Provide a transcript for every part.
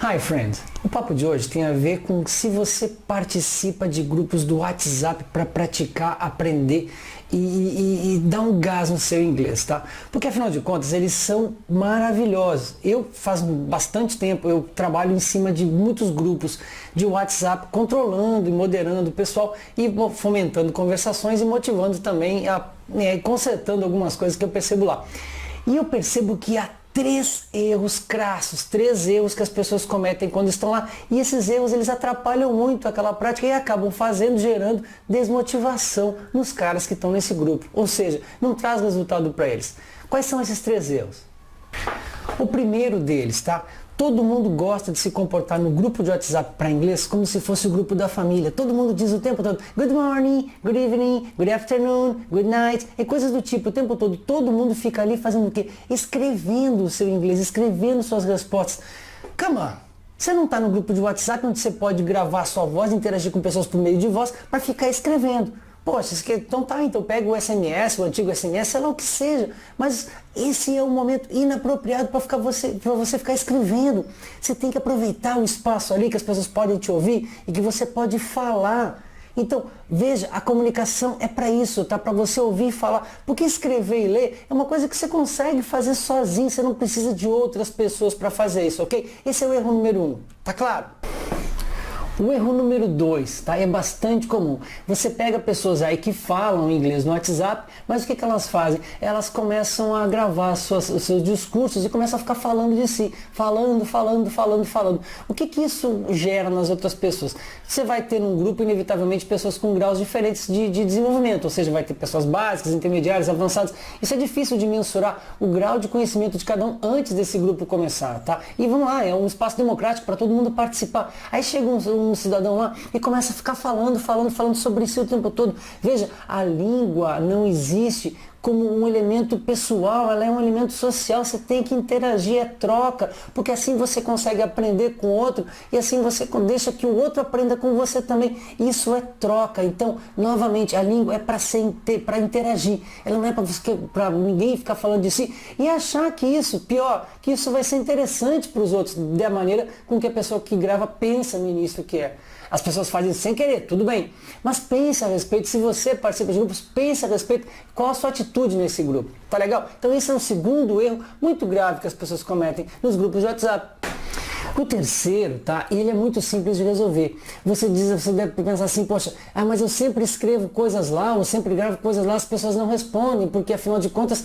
Hi friends! O papo de hoje tem a ver com se você participa de grupos do WhatsApp para praticar, aprender e dar um gás no seu inglês, tá? Porque afinal de contas eles são maravilhosos. Eu faz bastante tempo eu trabalho em cima de muitos grupos de WhatsApp, controlando e moderando o pessoal e fomentando conversações e motivando também consertando algumas coisas que eu percebo lá. E eu percebo que há três erros crassos, três erros que as pessoas cometem quando estão lá. E esses erros, eles atrapalham muito aquela prática e acabam gerando desmotivação nos caras que estão nesse grupo. Ou seja, não traz resultado para eles. Quais são esses três erros? O primeiro deles, tá? Todo mundo gosta de se comportar no grupo de WhatsApp para inglês como se fosse o grupo da família. Todo mundo diz o tempo todo good morning, good evening, good afternoon, good night e coisas do tipo o tempo todo. Todo mundo fica ali fazendo o quê? Escrevendo o seu inglês, escrevendo suas respostas. Come on! Você não está no grupo de WhatsApp onde você pode gravar a sua voz, interagir com pessoas por meio de voz para ficar escrevendo. Poxa, então pega o SMS, o antigo SMS, sei lá o que seja, mas esse é o momento inapropriado para você ficar escrevendo. Você tem que aproveitar o espaço ali que as pessoas podem te ouvir e que você pode falar. Então, veja, a comunicação é para isso, tá? Para você ouvir e falar. Porque escrever e ler é uma coisa que você consegue fazer sozinho, você não precisa de outras pessoas para fazer isso, ok? Esse é o erro número 1, tá claro? O erro número 2, tá? É bastante comum. Você pega pessoas aí que falam inglês no WhatsApp, mas o que elas fazem? Elas começam a gravar os seus discursos e começam a ficar falando de si. Falando. O que isso gera nas outras pessoas? Você vai ter num grupo, inevitavelmente, pessoas com graus diferentes de desenvolvimento. Ou seja, vai ter pessoas básicas, intermediárias, avançadas. Isso é difícil de mensurar o grau de conhecimento de cada um antes desse grupo começar, tá? E vamos lá, é um espaço democrático para todo mundo participar. Aí chega um cidadão lá e começa a ficar falando sobre si o tempo todo. Veja, a língua não existe como um elemento pessoal, ela é um elemento social, você tem que interagir, é troca, porque assim você consegue aprender com o outro e assim você deixa que o outro aprenda com você também. Isso é troca. Então, novamente, a língua é para interagir, ela não é para ninguém ficar falando de si e achar que isso vai ser interessante para os outros, da maneira com que a pessoa que grava pensa no início que é. As pessoas fazem sem querer, tudo bem. Mas pense a respeito, se você participa de grupos, pense a respeito qual a sua atitude nesse grupo. Tá legal? Então esse é um segundo erro muito grave que as pessoas cometem nos grupos de WhatsApp. O terceiro, tá? Ele é muito simples de resolver. Você deve pensar assim, poxa, mas eu sempre escrevo coisas lá, eu sempre gravo coisas lá, as pessoas não respondem, porque afinal de contas,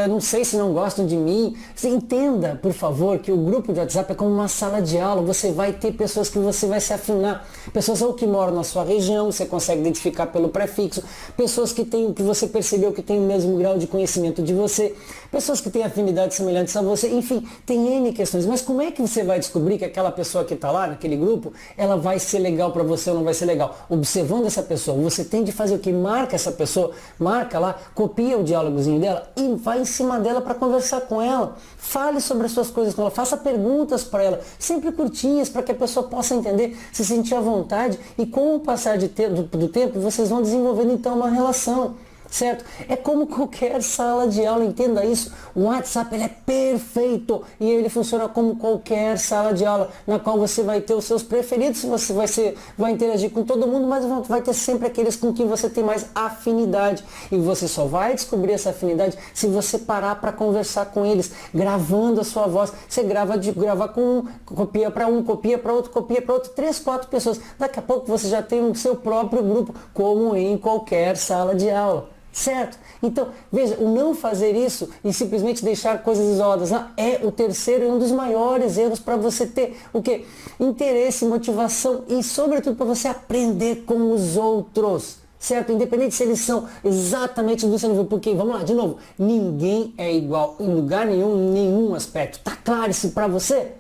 não sei se não gostam de mim. Você entenda, por favor, que o grupo de WhatsApp é como uma sala de aula, você vai ter pessoas que você vai se afinar, pessoas ou que moram na sua região, você consegue identificar pelo prefixo, pessoas que você percebeu que tem o mesmo grau de conhecimento de você, pessoas que têm afinidades semelhantes a você, enfim, tem N questões, mas como é que você vai descobrir que aquela pessoa que está lá, naquele grupo, ela vai ser legal para você ou não vai ser legal? Observando essa pessoa, você tem de fazer o que? Marca essa pessoa, marca lá, copia o diálogozinho dela e vai em cima dela para conversar com ela. Fale sobre as suas coisas com ela, faça perguntas para ela, sempre curtinhas, para que a pessoa possa entender, se sentir à vontade e com o passar do tempo, vocês vão desenvolvendo então uma relação. Certo? É como qualquer sala de aula, entenda isso. O WhatsApp ele é perfeito e ele funciona como qualquer sala de aula, na qual você vai ter os seus preferidos, você vai interagir com todo mundo, mas vai ter sempre aqueles com quem você tem mais afinidade. E você só vai descobrir essa afinidade se você parar para conversar com eles, gravando a sua voz. Você grava com um, copia para outro, 3, 4 pessoas. Daqui a pouco você já tem o seu próprio grupo, como em qualquer sala de aula. Certo? Então, veja, o não fazer isso e simplesmente deixar coisas isoladas lá é o terceiro e um dos maiores erros para você ter o quê? Interesse, motivação e, sobretudo, para você aprender com os outros. Certo? Independente se eles são exatamente do seu nível, porque, vamos lá, de novo, ninguém é igual em lugar nenhum, em nenhum aspecto. Tá claro isso para você?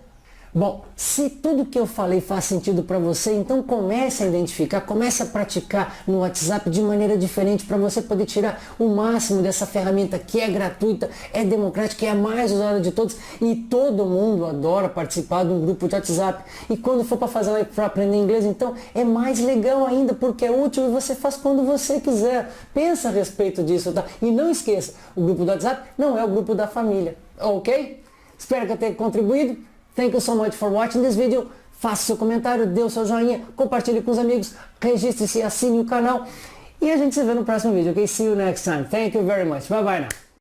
Bom, se tudo que eu falei faz sentido para você, então comece a identificar, comece a praticar no WhatsApp de maneira diferente para você poder tirar o máximo dessa ferramenta que é gratuita, é democrática, é a mais usada de todos e todo mundo adora participar de um grupo de WhatsApp. E quando for para aprender inglês, então é mais legal ainda porque é útil e você faz quando você quiser. Pensa a respeito disso, tá? E não esqueça, o grupo do WhatsApp não é o grupo da família, ok? Espero que eu tenha contribuído. Thank you so much for watching this video. Faça seu comentário, dê o seu joinha, compartilhe com os amigos, registre-se, assine o canal. E a gente se vê no próximo vídeo, ok? See you next time. Thank you very much. Bye bye now.